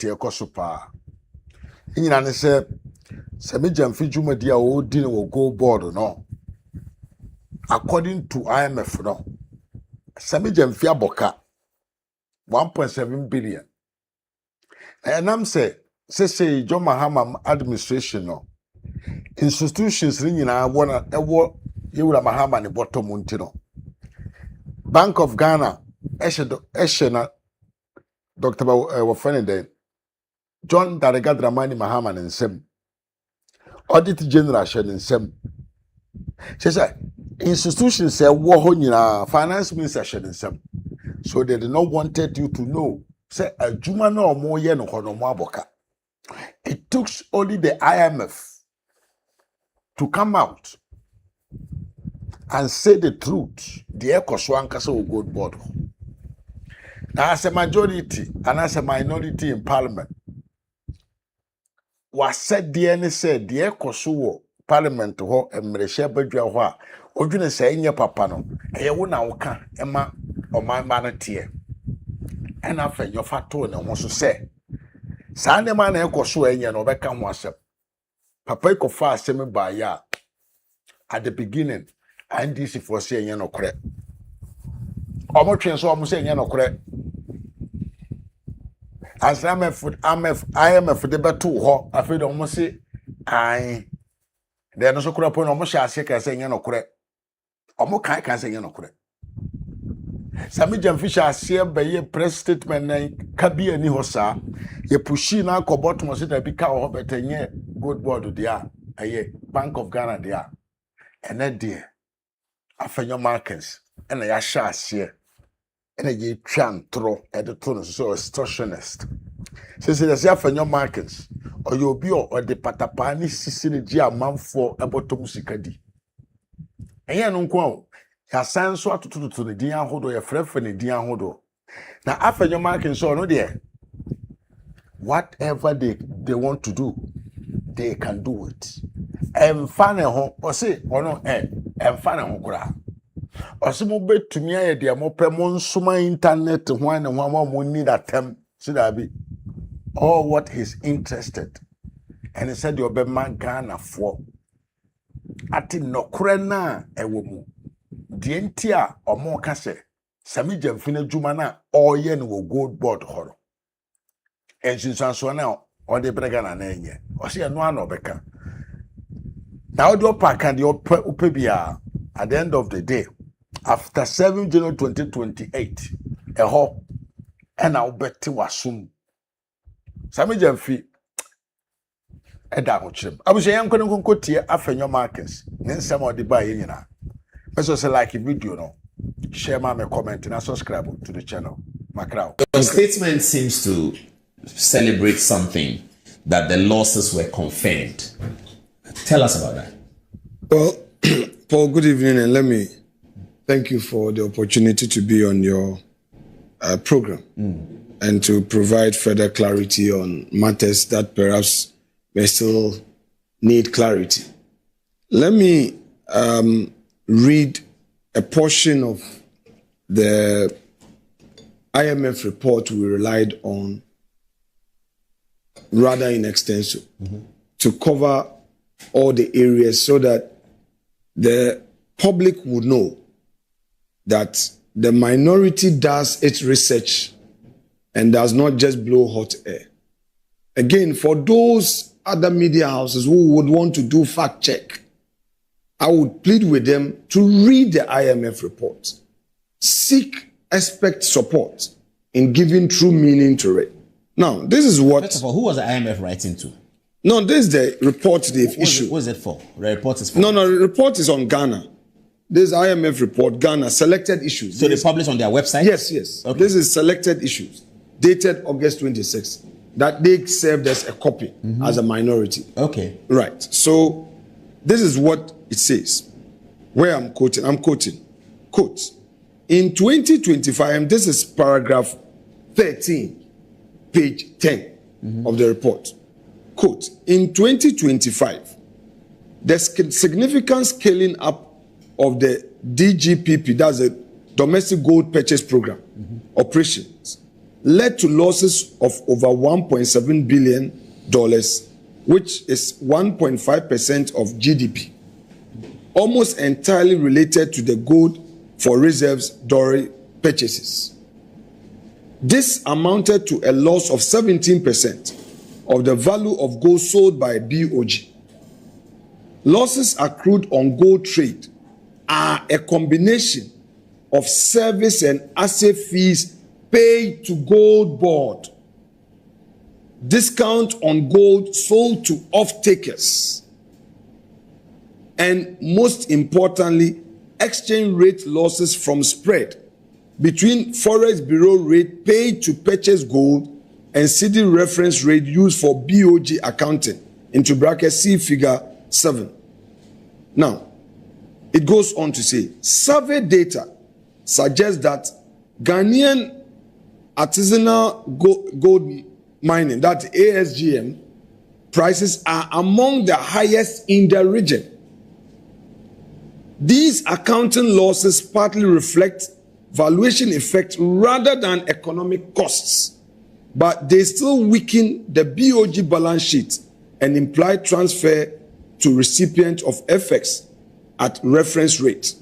Tieko Supa. In an say, Sammy Gyamfi Jumadi o dinner will go board no. According to IMF, no. Sammy Gyamfi Aboka 1.7 billion. And I'm say John Mahama administration no. Institutions ringing I wanna you will Mahama the bottom montino. Bank of Ghana, Eshena, Dr. Wafenenden, John Darega Dramani Mahama and Sem. Audit General Shen and Sem. She said, institutions say war finance minister Shen and Sem. So they did not wanted you to know. Say a Juma no more yen no boka. It took only the IMF to come out and say the truth. The Echo Swanka so good board. Now as a majority and as a minority in parliament, was said the NSA said the Echo so parliament ho emresha badwa ho a odwene say nye papa no eye wo na wo ka ema oman na tie and Afenyo na ho so say saa ne ma na Echo so enye no beka ho asem papa iko fa asem ba ya at the beginning and this for say enye no kore omo twen so omo say enye no kore as IMF de beto ho afedo omo say ai de no so kore po no omo sha ase ka say enye no kore omo kan say enye no kore Sammy Gyamfi sha ase be ye press statement na ka bi ani ho sa ye pushi na akobot mo say da bi ka ho betenye GOLDBOD dia aye Bank of Ghana dia ene dia Afenyo-Markin ena ya sha ase ena ye twan tro editor so extortionist say the Afenyo-Markin or you be or the patapani sisi ne ji amanfo ebotom sikadi enye no nko ya sanso atototo ne din ahodo ya frefe ne din ahodo na Afenyo-Markin so no there whatever they want to do they can do it emfane ho o say ono emfane ho kura o se mo betumi aye de mo pe mo nsoma internet ho an ho mo need atem see that be all what he's interested and he said you be man Ghana for ati nokure na ewo mu de ntia omo ka se Sammy Gyamfi na dwuma na oye no GOLDBOD horo ensinsanso na o de brega na enye o se no ana obeka now do pack and your upebia at the end of the day after 7 January 2028 eho and I'll bet to wasum Sammy Gyamfi eda ho chim abushe yankon nkonko tie Afenyo-Markin ne nsem odi ba ye nyina meso say like video no share my comment and subscribe to the channel Macrao. The statement seems to celebrate something that the losses were confirmed. Tell us about that. Well, Paul, good evening, and let me thank you for the opportunity to be on your program and to provide further clarity on matters that perhaps may still need clarity. Let me read a portion of the IMF report we relied on rather in extenso to cover all the areas so that the public would know that the minority does its research and does not just blow hot air. Again, for those other media houses who would want to do fact check, I would plead with them to read the IMF report, seek expert support in giving true meaning to it. Now, this is what... First of all, who was the IMF writing to? No, this is the report they've issued. What is it for? The report is for? No, the report is on Ghana. This IMF report, Ghana, selected issues. So they publish on their website? Yes. Okay. This is selected issues, dated August 26, that they served as a copy as a minority. Okay. Right. So this is what it says. Where I'm quoting, quote, in 2025, this is paragraph 13, page 10 of the report. Quote, in 2025, the significant scaling up of the DGPP, that's the Domestic Gold Purchase Program, operations, led to losses of over $1.7 billion, which is 1.5% of GDP, almost entirely related to the gold for reserves during purchases. This amounted to a loss of 17% of the value of gold sold by BOG. Losses accrued on gold trade are a combination of service and asset fees paid to GOLDBOD, discount on gold sold to off-takers, and most importantly, exchange rate losses from spread between Forex Bureau rate paid to purchase gold and city reference rate used for BOG accounting, into bracket see figure 7. Now, it goes on to say, survey data suggests that Ghanaian artisanal gold mining, that ASGM, prices are among the highest in the region. These accounting losses partly reflect valuation effect rather than economic costs, but they still weaken the BOG balance sheet and imply transfer to recipient of FX at reference rate.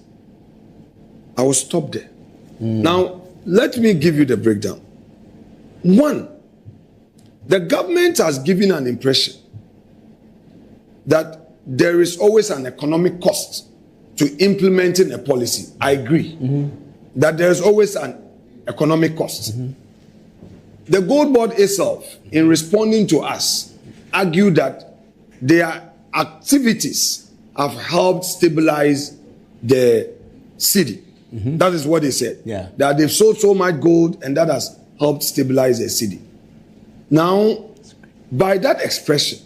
I will stop there. Now, let me give you the breakdown. One, the government has given an impression that there is always an economic cost to implementing a policy. I agree that there is always an economic cost. The GOLDBOD itself, in responding to us, argued that their activities have helped stabilize the city. That is what they said. Yeah. That they've sold so much gold and that has helped stabilize the city. Now, by that expression,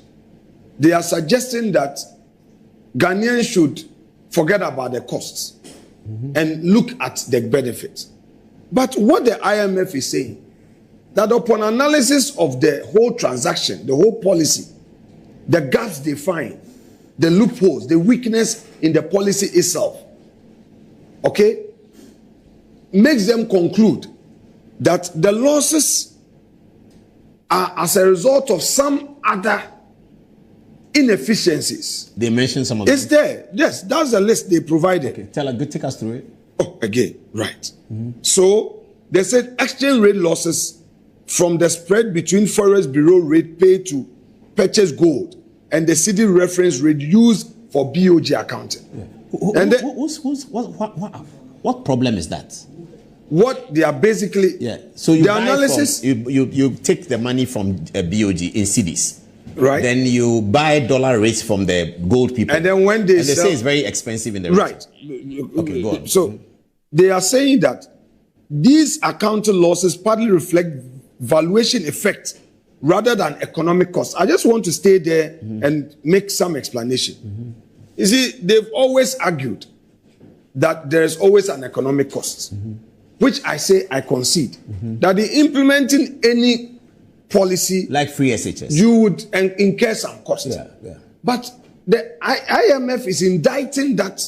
they are suggesting that Ghanaians should forget about the costs and look at the benefits. But what the IMF is saying, that upon analysis of the whole transaction, the whole policy, the gaps they find, the loopholes, the weakness in the policy itself, okay, makes them conclude that the losses are as a result of some other inefficiencies. They mentioned some of them. It's there. Yes, that's the list they provided. Okay, take us through it. Oh, again, right. So they said exchange rate losses from the spread between Forex Bureau rate paid to purchase gold and the city reference rate used for BOG accounting. And what problem is that? What they are basically, So you the buy analysis, from, you take the money from BOG in cedis, right? Then you buy dollar rates from the gold people, And then when they say it's very expensive in the region. right. Okay, go on. So they are saying that these accounting losses partly reflect valuation effect rather than economic costs. I just want to stay there and make some explanation. You see, they've always argued that there is always an economic cost, which I say I concede, that in implementing any policy, Like free SHS. you would incur some cost. But the IMF is indicting that,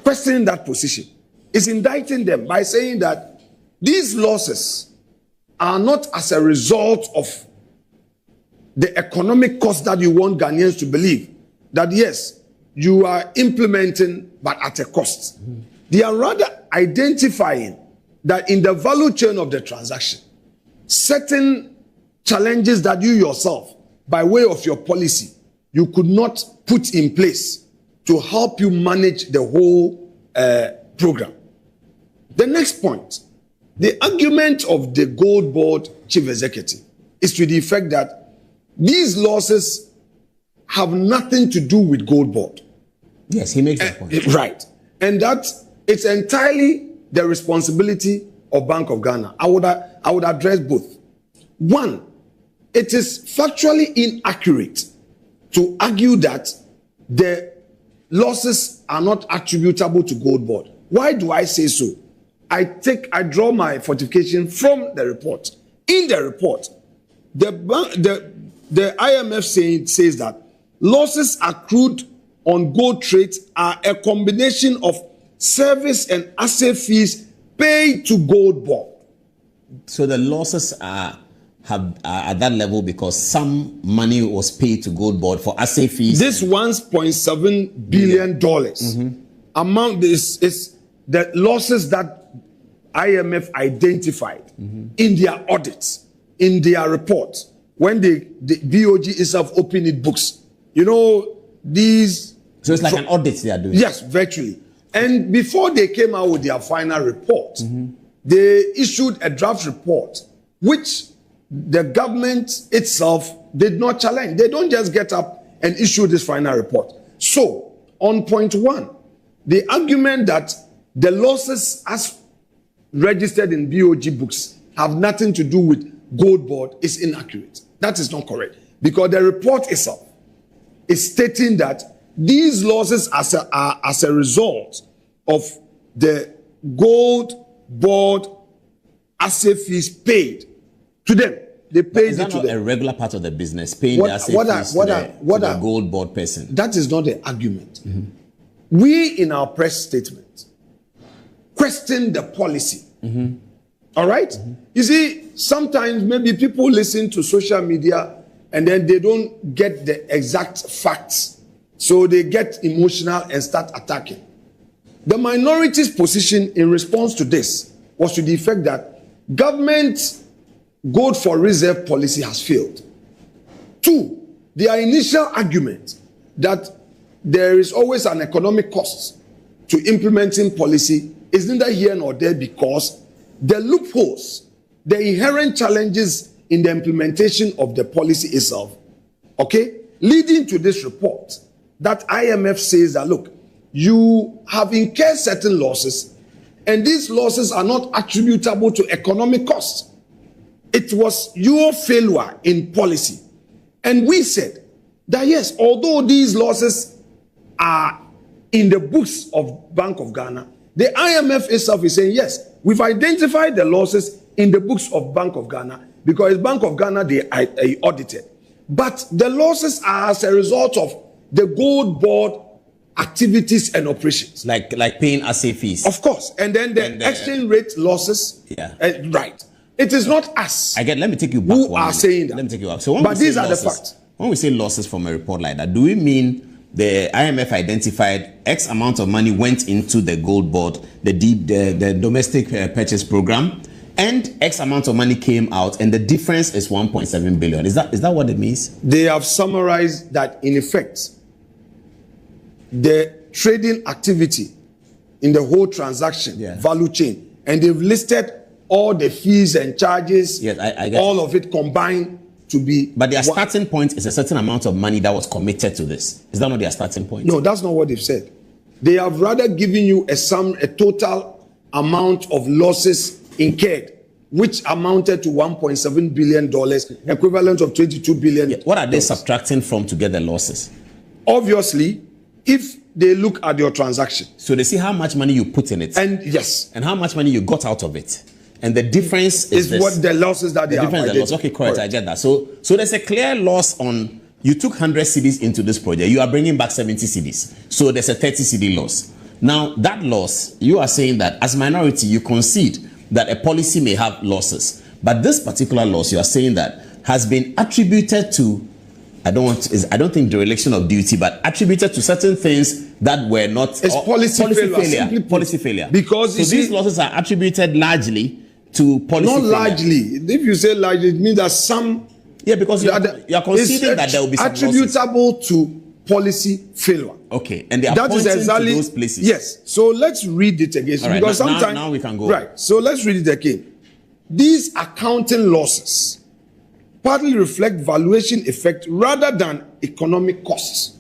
questioning that position, is indicting them by saying that these losses are not as a result of the economic cost that you want Ghanaians to believe that yes, you are implementing, but at a cost. They are rather identifying that in the value chain of the transaction, certain challenges that you yourself, by way of your policy, you could not put in place to help you manage the whole program. The next point, the argument of the GOLDBOD chief executive is to the effect that these losses have nothing to do with GOLDBOD. Yes, he makes that point. Right. And that it's entirely the responsibility of Bank of Ghana. I would address both. One, it is factually inaccurate to argue that the losses are not attributable to GOLDBOD. Why do I say so? I draw my fortification from the report. In the report, the IMF says that losses accrued on gold trades are a combination of service and asset fees paid to GOLDBOD. So the losses are at that level because some money was paid to GOLDBOD for assay fees. This $1.7 billion amount is the losses that IMF identified in their audits, in their reports, when the BOG itself opened its books. You know, these... So it's like an audit they are doing? Yes, virtually. And before they came out with their final report, they issued a draft report, which the government itself did not challenge. They don't just get up and issue this final report. So, on point one, the argument that the losses as registered in BOG books have nothing to do with GOLDBOD is inaccurate. That is not correct. Because the report itself is stating that these losses are as a result of the GOLDBOD assay fees paid to them. They paid is that it to not them. a regular part of the business, paying the assay fees to the GOLDBOD person? That is not the argument. We, in our press statement, question the policy. All right? You see, sometimes maybe people listen to social media and then they don't get the exact facts. So they get emotional and start attacking. The minority's position in response to this was to the effect that government gold for reserve policy has failed. Two, their initial argument that there is always an economic cost to implementing policy is neither here nor there because the loopholes, the inherent challenges in the implementation of the policy itself, okay, leading to this report that IMF says that, look, you have incurred certain losses and these losses are not attributable to economic costs. It was your failure in policy. And we said that yes, although these losses are in the books of Bank of Ghana, the IMF itself is saying, yes, we've identified the losses in the books of Bank of Ghana because Bank of Ghana, they audited. But the losses are as a result of the GOLDBOD activities and operations. Like paying assay fees. Of course. And then the exchange rate losses. Yeah. Right. It is not us. Again, let me take you back. Who are saying that? Let me take you back. So but these are the facts. When we say losses from a report like that, do we mean the IMF identified X amount of money went into the GOLDBOD, the domestic purchase program, and X amount of money came out, and the difference is 1.7 billion? Is that what it means? They have summarized that in effect, the trading activity in the whole transaction value chain, and they've listed all the fees and charges, yes, I get all of it combined to be. But their starting point is a certain amount of money that was committed to this. Is that not their starting point? No, that's not what they've said. They have rather given you a total amount of losses incurred, which amounted to $1.7 billion, equivalent of 22 billion. Yeah. What are they subtracting from to get the losses? Obviously, if they look at your transaction. So they see how much money you put in it. And yes. And how much money you got out of it. And the difference is this. What the losses that they have. The loss. Okay, correct. I get that. So there's a clear loss on, you took 100 cedis into this project. You are bringing back 70 cedis. So there's a 30 cedi loss. Now, that loss, you are saying that as minority, you concede that a policy may have losses. But this particular loss, you are saying that has been attributed to, I don't think dereliction of duty, but attributed to certain things that were not. It's policy failure. Policy failure. Because these losses are attributed largely to policy failure. Not largely. If you say largely, it means that some. Yeah, because you are conceding that there will be some attributable losses to policy failure. Okay, and they are pointing to those places. Yes. So let's read it again. Right, because sometimes now we can go. Right. So let's read it again. These accounting losses partly reflect valuation effect rather than economic costs.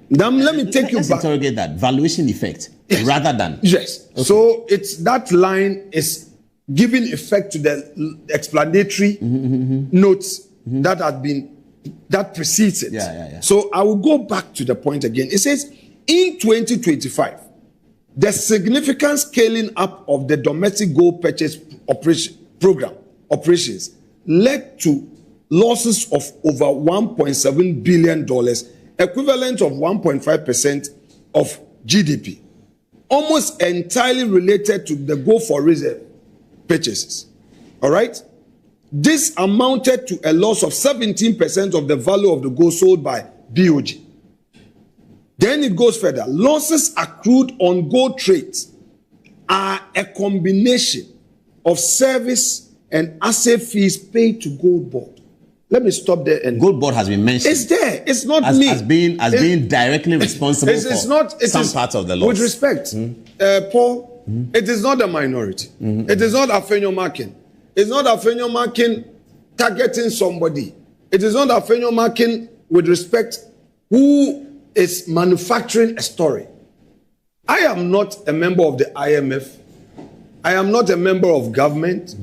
Now let me take you back. Let's interrogate that. Valuation effect rather than. Yes. Okay. So it's that line is giving effect to the explanatory notes that precedes it. Yeah. So I will go back to the point again. It says in 2025, the significant scaling up of the domestic gold purchase operations led to losses of over $1.7 billion, equivalent of 1.5% of GDP, almost entirely related to the gold for reserve purchases. All right? This amounted to a loss of 17% of the value of the gold sold by BOG. Then it goes further. Losses accrued on gold trades are a combination of service and asset fees paid to GOLDBOD. Let me stop there. And GOLDBOD has been mentioned. It's there. It's not as, me. As being directly responsible for some parts of the loss. With respect, Paul, it is not a minority. It is not Afenyo-Markin. It's not Afenyo-Markin targeting somebody. It is not Afenyo-Markin with respect who is manufacturing a story. I am not a member of the IMF. I am not a member of government.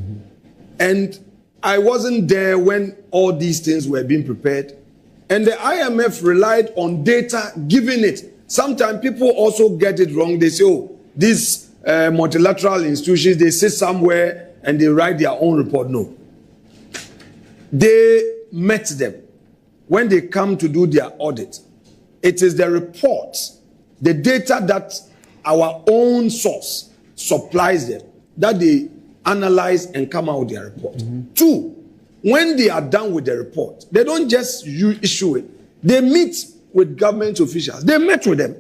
And I wasn't there when all these things were being prepared. And the IMF relied on data given it. Sometimes people also get it wrong. They say, oh, these multilateral institutions, they sit somewhere and they write their own report. No. They met them when they come to do their audit. It is the report, the data that our own source supplies them, that they analyze and come out with their report. Two, when they are done with the report, they don't just issue it. They meet with government officials. They met with them.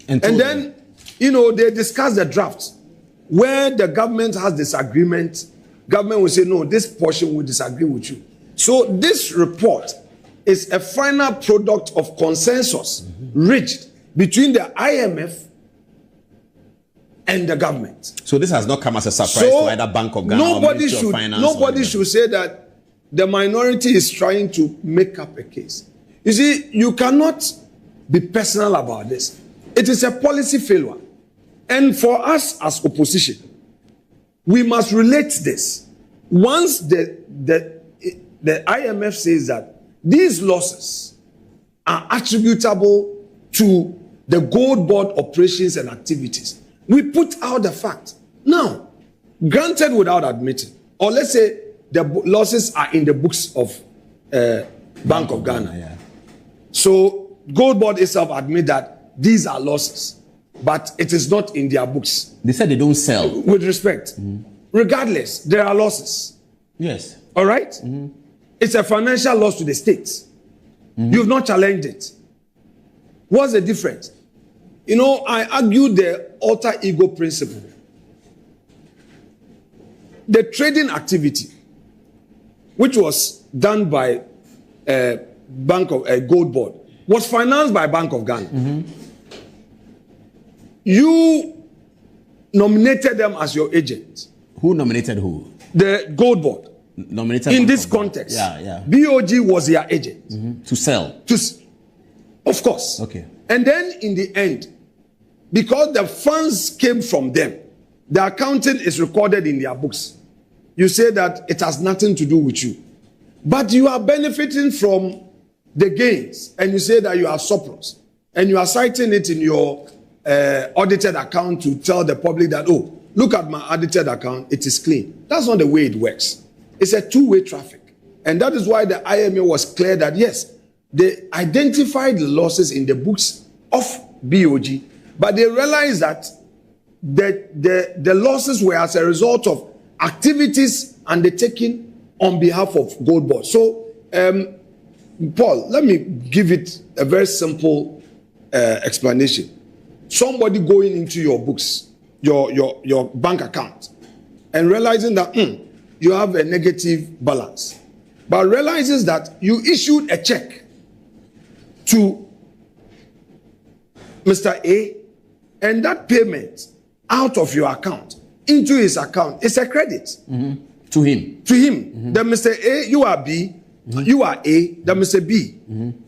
And then, they discuss the draft. Where the government has disagreement, government will say, no, this portion will disagree with you. So this report is a final product of consensus reached between the IMF and the government. So this has not come as a surprise to either Bank of Ghana or Ministry of Finance. Nobody should say that the minority is trying to make up a case. You see, you cannot be personal about this. It is a policy failure. And for us as opposition, we must relate this. Once the IMF says that these losses are attributable to the GOLDBOD operations and activities, we put out the fact. Now, granted without admitting, or let's say the losses are in the books of Bank of Ghana. Yeah. So GOLDBOD itself admit that these are losses, but it is not in their books. They said they don't sell. With respect. Regardless, there are losses. Yes. All right? It's a financial loss to the states. You've not challenged it. What's the difference? I argue the alter ego principle. The trading activity, which was done by Bank of GOLDBOD, was financed by Bank of Ghana. You nominated them as your agent. Who nominated who? The GOLDBOD. Nominated in this context. Yeah. BOG was their agent. To sell. Of course. Okay. And then in the end, because the funds came from them, the accounting is recorded in their books. You say that it has nothing to do with you. But you are benefiting from the gains, and you say that you are surplus. And you are citing it in your audited account to tell the public that, oh, look at my audited account, it is clean. That's not the way it works. It's a two-way traffic. And that is why the IMA was clear that, yes, they identified the losses in the books of BOG, but they realized that the losses were as a result of activities undertaken on behalf of GOLDBOD. So, Paul, let me give it a very simple explanation. Somebody going into your books, your bank account, and realizing that you have a negative balance, but realizes that you issued a check to Mr. A, and that payment out of your account into his account is a credit. To him. The Mr. A, you are B, you are A, the Mr. B,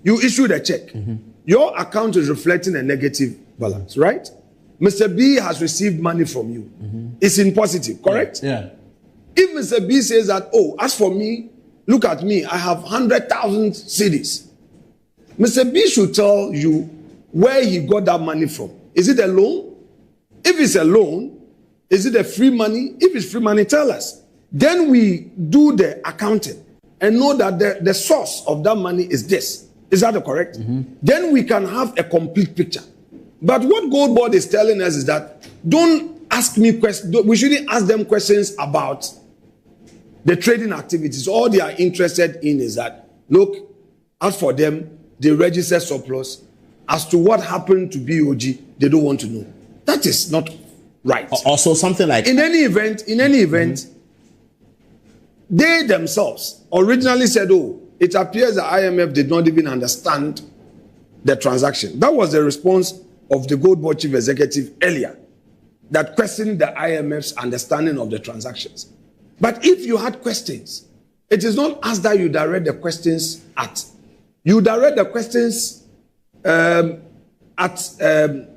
you issued a check. Your account is reflecting a negative balance, right? Mr. B has received money from you. It's in positive, correct? Yeah. If Mr. B says that, oh, as for me, look at me, I have 100,000 cedis. Mr. B should tell you where he got that money from. Is it a loan? If it's a loan, is it a free money? If it's free money, tell us. Then we do the accounting and know that the source of that money is this. Is that correct? Then we can have a complete picture. But what GOLDBOD is telling us is that don't ask me questions. We shouldn't ask them questions about the trading activities. All they are interested in is that, look, as for them, they register surplus. As to what happened to BOG, they don't want to know. That is not right. Also, something like in any event, they themselves originally said, oh, it appears the IMF did not even understand the transaction. That was the response of the Gold Board chief executive earlier, that questioned the IMF's understanding of the transactions. But if you had questions, it is not us that you direct the questions at. You direct the questions at the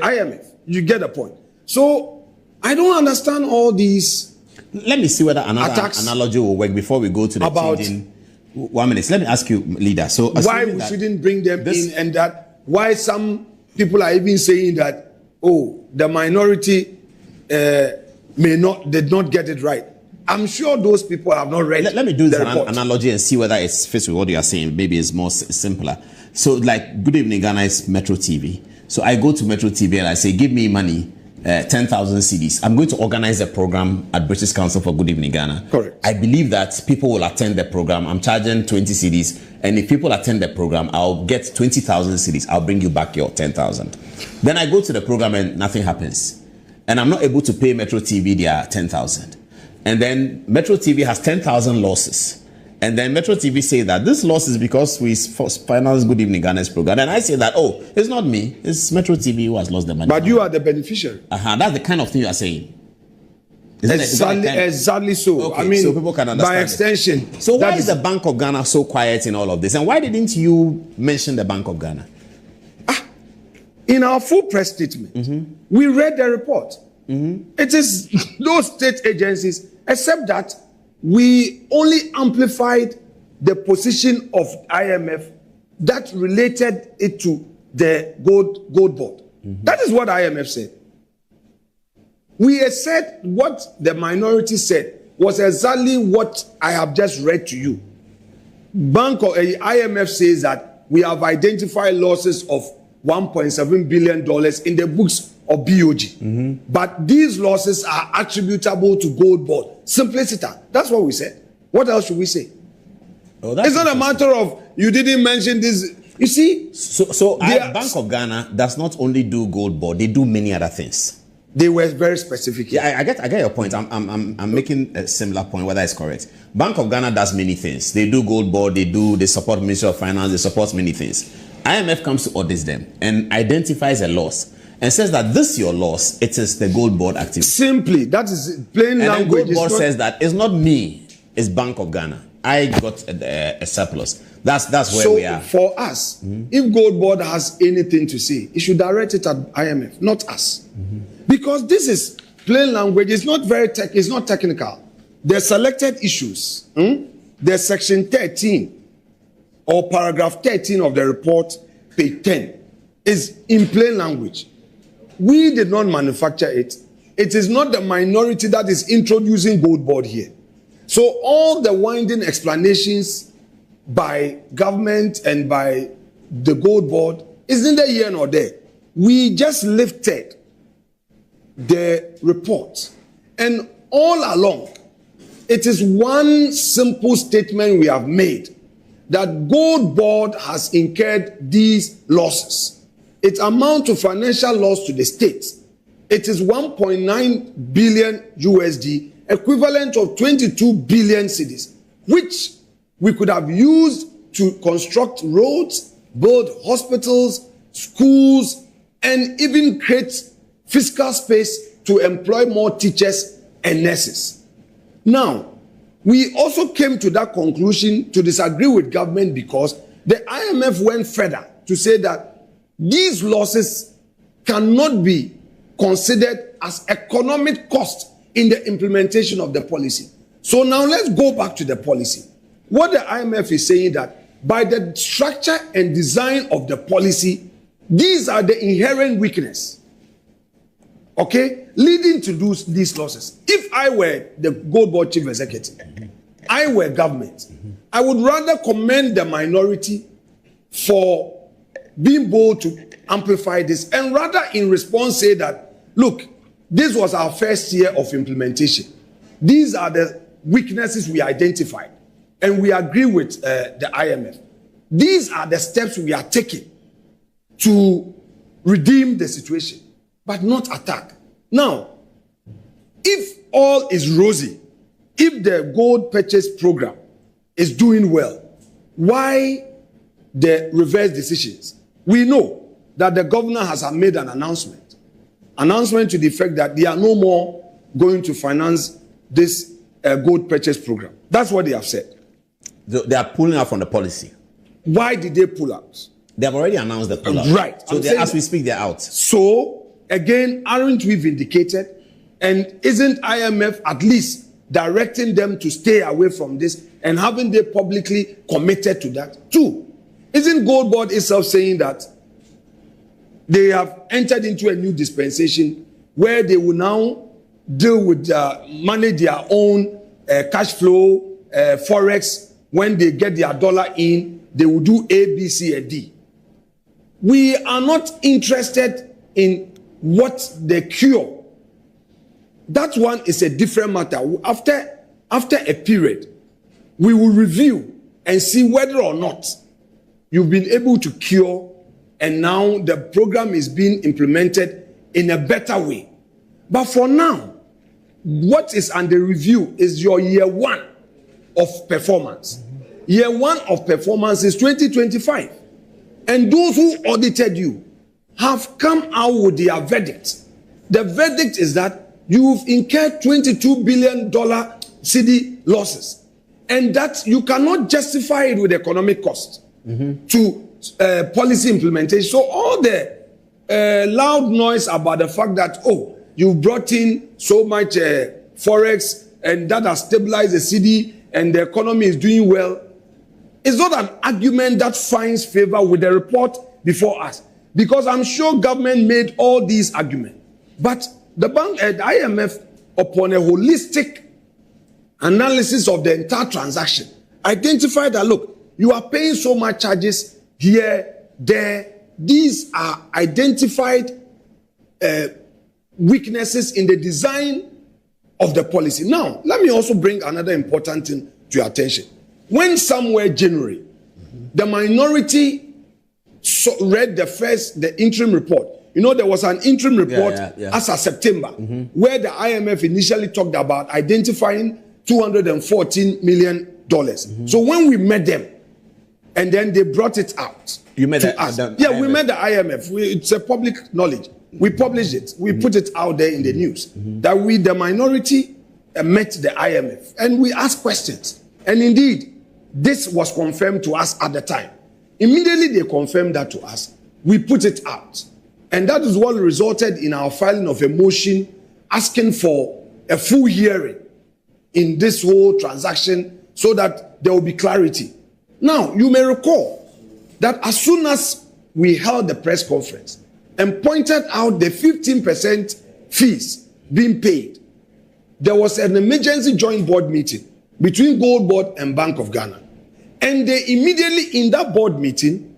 IMF. You get the point. So I don't understand all these. Let me see whether another analogy will work before we go to the changing. 1 minute. Let me ask you, leader. So why we shouldn't bring them in, and that why some people are even saying that, oh, the minority did not get it right. I'm sure those people have not read. Let me do this analogy and see whether it fits with what you are saying. Maybe it's more simpler. So, like, Good Evening Ghana is Metro TV. So I go to Metro TV and I say, give me money, 10,000 cedis. I'm going to organize a program at British Council for Good Evening Ghana. Correct. I believe that people will attend the program. I'm charging 20 cedis. And if people attend the program, I'll get 20,000 cedis. I'll bring you back your 10,000. Then I go to the program and nothing happens. And I'm not able to pay Metro TV their 10,000. And then Metro TV has 10,000 losses. And then Metro TV say that this loss is because we financed Good Evening Ghana's program. And I say that, oh, it's not me. It's Metro TV who has lost the money. But you are the beneficiary. That's the kind of thing you are saying. Exactly so. Okay, I mean, so people can understand by extension. So why is the Bank of Ghana so quiet in all of this? And why didn't you mention the Bank of Ghana? In our full press statement, we read the report. It is those state agencies, except that we only amplified the position of IMF that related it to the gold board. That is what IMF said. We said what the minority said was exactly what I have just read to you. IMF says that we have identified losses of $1.7 billion in the books of BOG. But these losses are attributable to Gold Board. Simpliciter. That's what we said. What else should we say? It's not a matter of you didn't mention this. You see? So Bank of Ghana does not only do Gold Board, they do many other things. They were very specific. Yeah, I get your point. I'm making a similar point, whether it's correct. Bank of Ghana does many things. They do Gold Board, they support Ministry of Finance, they support many things. IMF comes to audit them and identifies a loss and says that this your loss, it is the Gold Board activity. Simply, that is plain and language. And Gold Board says that it's not me, it's Bank of Ghana. I got a surplus. That's where we are. So for us, if Gold Board has anything to say, it should direct it at IMF, not us. Because this is plain language. It's not it's not technical. The selected issues, the section 13 or paragraph 13 of the report, page 10, is in plain language. We did not manufacture it. It is not the minority that is introducing Gold Board here. So all the winding explanations by government and by the Gold Board is neither here nor there. We just lifted the report. And all along, it is one simple statement we have made, that Gold Board has incurred these losses. It amounts to financial loss to the state. It is 1.9 billion USD, equivalent of 22 billion cedis, which we could have used to construct roads, build hospitals, schools, and even create fiscal space to employ more teachers and nurses. Now, we also came to that conclusion to disagree with government because the IMF went further to say that these losses cannot be considered as economic cost in the implementation of the policy. So now let's go back to the policy. What the IMF is saying that by the structure and design of the policy, these are the inherent weakness, okay, leading to these losses. If I were the Gold Board chief executive, I were government, I would rather commend the minority for being bold to amplify this, and rather in response say that, look, this was our first year of implementation. These are the weaknesses we identified, and we agree with the IMF. These are the steps we are taking to redeem the situation, but not attack. Now, if all is rosy, if the gold purchase program is doing well, why the reverse decisions? We know that the governor has made an announcement to the effect that they are no more going to finance this gold purchase program. That's what they have said. They are pulling out from the policy. Why did they pull out? They have already announced the pullout. Right. So as we speak, they're out. So, again, aren't we vindicated? And isn't IMF at least directing them to stay away from this, and haven't they publicly committed to that? Two, isn't GOLDBOD itself saying that they have entered into a new dispensation where they will now deal with, manage their own cash flow, forex? When they get their dollar in, they will do A, B, C, and D. We are not interested in what the cure. That one is a different matter. After a period, we will review and see whether or not you've been able to cure, and now the program is being implemented in a better way. But for now, what is under review is your year one of performance. Year one of performance is 2025. And those who audited you have come out with their verdict. The verdict is that you've incurred $22 billion CD losses, and that you cannot justify it with economic cost to policy implementation. So all the loud noise about the fact that, oh, you brought in so much forex and that has stabilized the CD and the economy is doing well, is not an argument that finds favor with the report before us. Because I'm sure government made all these arguments. But the bank and IMF, upon a holistic analysis of the entire transaction, identified that, look, you are paying so much charges here, there. These are identified weaknesses in the design of the policy. Now, let me also bring another important thing to your attention. When somewhere January, the minority read the interim report. You know, there was an interim report as of September, where the IMF initially talked about identifying $214 million. So when we met them, and then they brought it out. You met to us. We met the IMF. It's a public knowledge. We published it. We put it out there in the news that we, the minority, met the IMF, and we asked questions. And indeed, this was confirmed to us at the time. Immediately they confirmed that to us. We put it out. And that is what resulted in our filing of a motion asking for a full hearing in this whole transaction so that there will be clarity. Now, you may recall that as soon as we held the press conference and pointed out the 15% fees being paid, there was an emergency joint board meeting between GOLDBOD and Bank of Ghana. And they immediately, in that board meeting,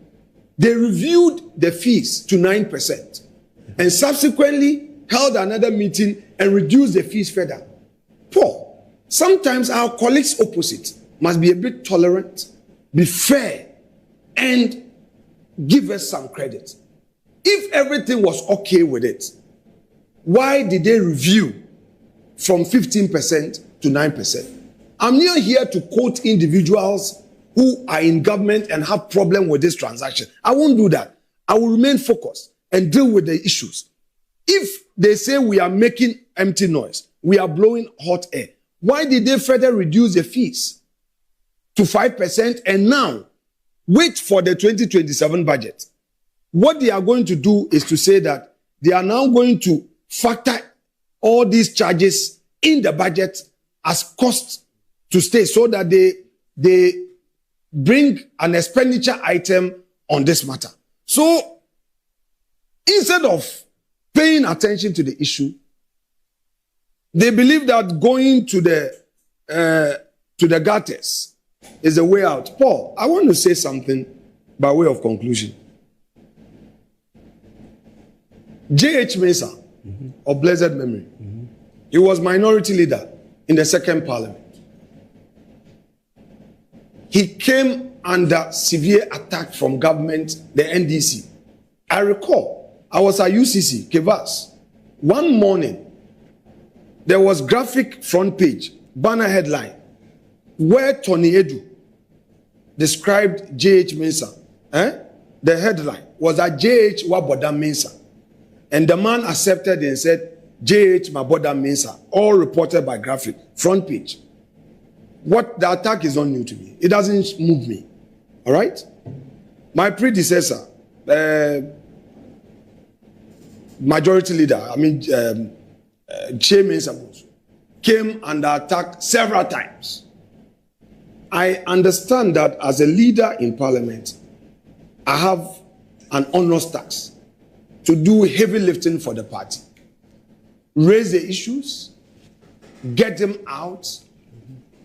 they reviewed the fees to 9% and subsequently held another meeting and reduced the fees further. Paul, sometimes our colleagues opposite must be a bit tolerant, be fair, and give us some credit. If everything was okay with it, why did they review from 15% to 9%? I'm not here to quote individuals who are in government and have problem with this transaction. I won't do that. I will remain focused and deal with the issues. If they say we are making empty noise, we are blowing hot air, why did they further reduce the fees to 5% and now wait for the 2027 budget? What they are going to do is to say that they are now going to factor all these charges in the budget as costs to stay, so that they bring an expenditure item on this matter. So instead of paying attention to the issue, they believe that going to the gutters is the way out. Paul, I want to say something by way of conclusion. J.H. Mensah, of blessed memory, he was minority leader in the second parliament. he came under severe attack from government, the NDC. I recall, I was at UCC, Kivas. One morning, there was graphic front page, banner headline, where Tony Edu described J.H. Mensah. The headline was that J.H. Waboda Mensah. And the man accepted and said, J.H. Maboda Mensah, all reported by graphic, front page. What the attack is not new to me. It doesn't move me. All right? My predecessor, majority leader, Che Mensah, came under attack several times. I understand that as a leader in parliament, I have an honors task to do heavy lifting for the party. Raise the issues, get them out,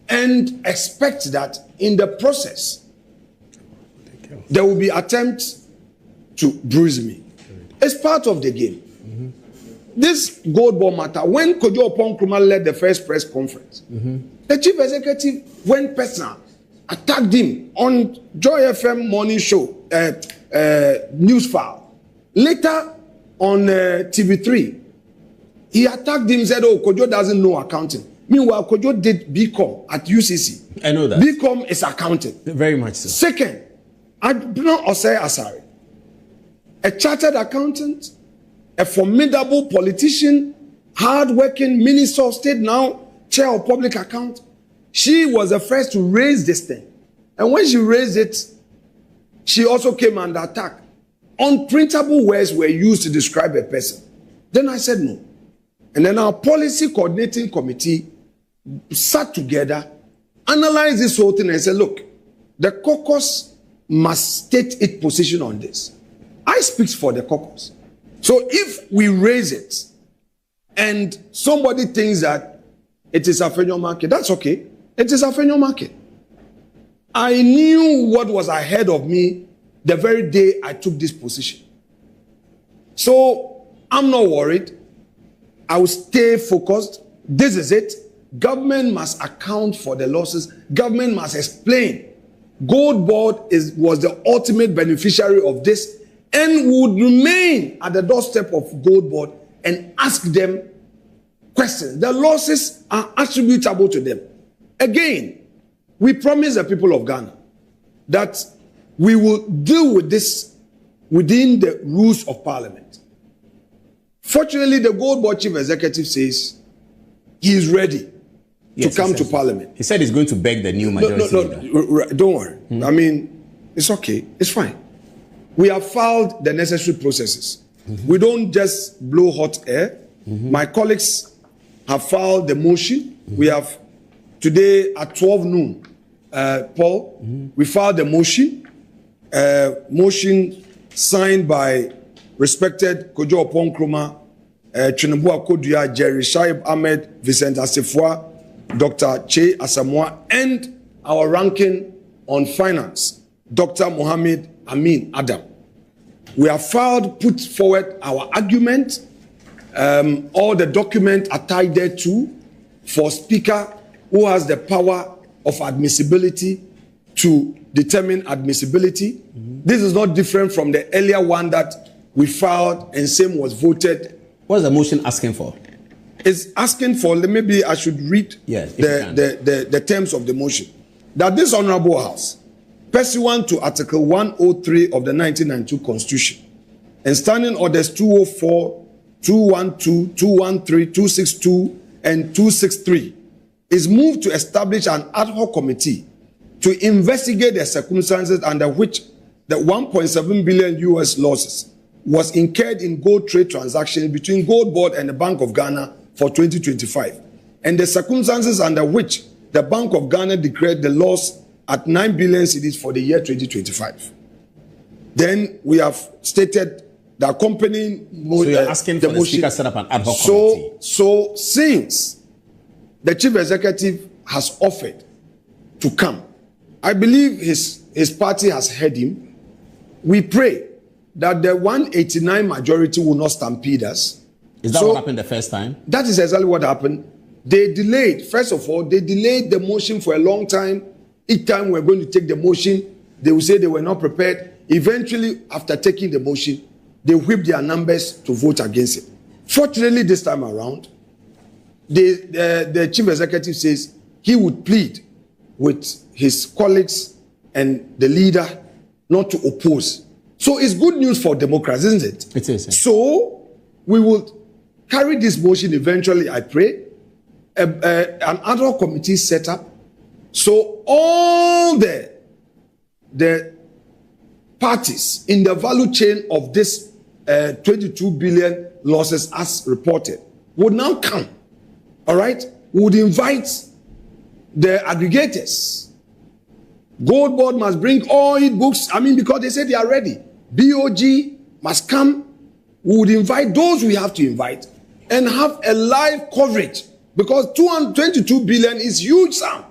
and expect that in the process, there will be attempts to bruise me. It's part of the game. This GOLDBOD matter, when Kojo Oppong-Nkrumah led the first press conference, the chief executive went personal, attacked him on Joy FM morning show, news file. Later on TV3, he attacked him and said, oh, Kojo doesn't know accounting. Meanwhile, Kojo did BCom at UCC. I know that. BCom is accounting. Very much so. Second, Adnan Osei Asare, a chartered accountant, a formidable politician, hard-working minister of state, now chair of public account. She was the first to raise this thing. And when she raised it, she also came under attack. Unprintable words were used to describe a person. Then I said no. And then our policy coordinating committee sat together, analyzed this whole thing and said, look, the caucus must state its position on this. I speak for the caucus. So if we raise it and somebody thinks that it is Afenyo-Markin, that's okay. It is Afenyo-Markin. I knew what was ahead of me the very day I took this position. So I'm not worried. I will stay focused. This is it. Government must account for the losses. Government must explain. GOLDBOD was the ultimate beneficiary of this and would remain at the doorstep of GOLDBOD and ask them questions. The losses are attributable to them. Again, we promise the people of Ghana that we will deal with this within the rules of parliament. Fortunately, the GOLDBOD chief executive says he is ready to come to parliament. He said he's going to beg the new majority leader. Don't worry. I mean, it's okay. It's fine. We have filed the necessary processes. We don't just blow hot air. My colleagues have filed the motion. We have today at 12 noon, Paul, we filed the motion. Motion signed by respected Kojo Oppong-Nkrumah, Dwenewoho Akodua, Jerry Shaib Ahmed, Vincent Asifua, Dr. Che Asamoah, and our ranking on finance, Dr. Mohammed Amin Adam. We have put forward our argument. All the documents are tied there too for Speaker who has the power of admissibility to determine admissibility. This is not different from the earlier one that we filed and same was voted. What's the motion asking for? It's asking for, maybe I should read the terms of the motion. That this Honorable House, pursuant to Article 103 of the 1992 Constitution, and Standing Orders 204, 212, 213, 262, and 263, is moved to establish an ad hoc committee to investigate the circumstances under which the 1.7 billion US losses was incurred in gold trade transactions between GOLDBOD and the Bank of Ghana for 2025, and the circumstances under which the Bank of Ghana declared the loss at 9 billion cedis for the year 2025. Then we have stated the accompanying So you're asking for the Speaker set up an ad hoc committee. So since the Chief Executive has offered to come, I believe his party has heard him. We pray that the 189 majority will not stampede us. Is that what happened the first time? That is exactly what happened. They delayed, first of all, they delayed the motion for a long time Each time we're going to take the motion, they will say they were not prepared. Eventually, after taking the motion, they whip their numbers to vote against it. Fortunately, this time around, the chief executive says he would plead with his colleagues and the leader not to oppose. So it's good news for Democrats, isn't it? It is. So we will carry this motion eventually, I pray. An ad hoc committee set up. So all the parties in the value chain of this 22 billion losses as reported would now come. All right? Would invite the aggregators. GOLDBOD must bring all its books. I mean, because they said they are ready. BOG must come. We would invite those we have to invite and have a live coverage, because 222 billion is huge sum.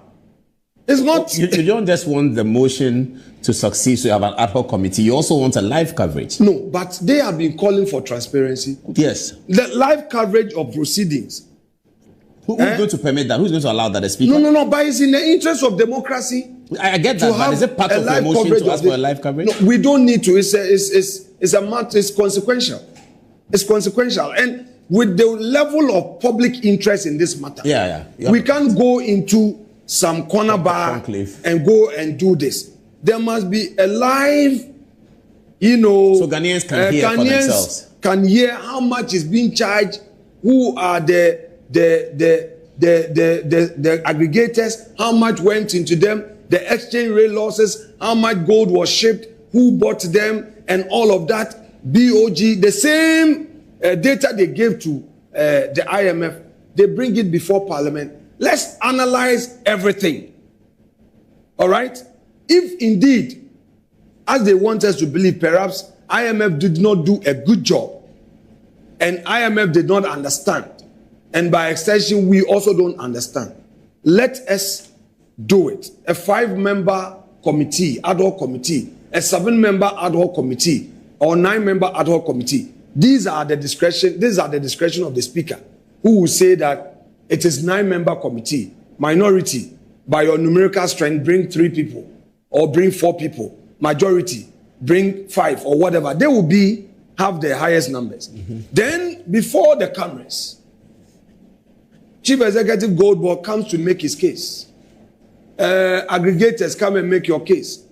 It's not. You don't just want the motion to succeed, so you have an ad hoc committee. You also want a live coverage. No, but they have been calling for transparency. Yes. The live coverage of proceedings. Who's going to permit that? Who's going to allow that? The speaker? No. But it's in the interest of democracy. I get that, but is it part of the motion to ask for a live coverage? No, we don't need to. It's consequential. It's consequential. And with the level of public interest in this matter, we can't go into some corner bar and go and do this. There must be a live, so Ghanaians can hear for themselves. Can hear how much is being charged, who are the aggregators, how much went into them, the exchange rate losses, how much gold was shipped, who bought them, and all of that. BOG, the same data they gave to the IMF, they bring it before Parliament. Let's analyze everything. All right? If indeed, as they want us to believe, perhaps IMF did not do a good job, and IMF did not understand, and by extension, we also don't understand, let us do it. A 5-member committee, ad hoc committee, a 7-member ad hoc committee, or 9-member ad hoc committee. These are the discretion of the speaker, who will say that it is 9-member committee. Minority, by your numerical strength, bring 3 people or bring 4 people. Majority, bring 5 or whatever. They will have the highest numbers. Then, before the cameras, Chief Executive GOLDBOD comes to make his case. Aggregators come and make your case.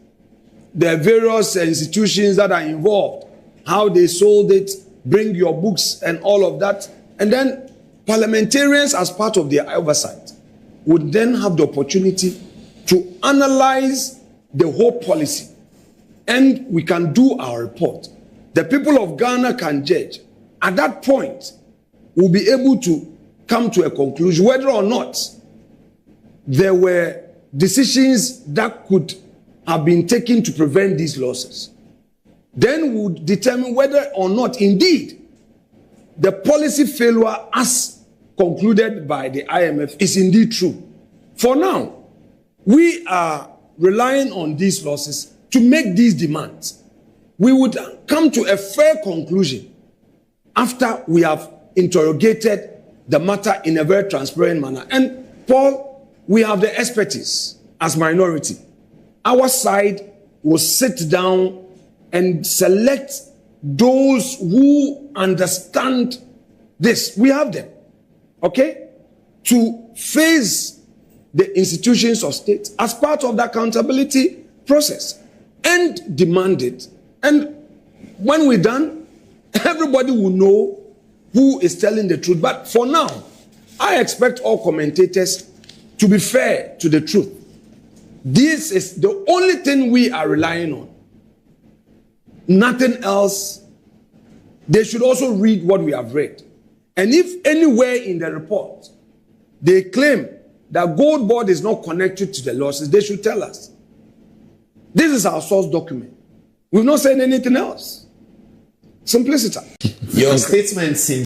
The various institutions that are involved, how they sold it, bring your books and all of that. And then parliamentarians, as part of their oversight, would then have the opportunity to analyze the whole policy. And we can do our report. The people of Ghana can judge. At that point, we'll be able to come to a conclusion whether or not there were decisions that could have been taken to prevent these losses. Then we'll determine whether or not indeed the policy failure as concluded by the IMF is indeed true. For now, we are relying on these losses to make these demands. We would come to a fair conclusion after we have interrogated the matter in a very transparent manner. And Paul, we have the expertise as minority. Our side will sit down and select those who understand this. We have them, okay, to face the institutions of state as part of the accountability process and demand it. And when we're done, everybody will know who is telling the truth. But for now, I expect all commentators to be fair to the truth. This is the only thing we are relying on. Nothing else. They should also read what we have read. And if anywhere in the report they claim that GOLDBOD is not connected to the losses, they should tell us. This is our source document. We've not said anything else. Simplicity. Your statement seems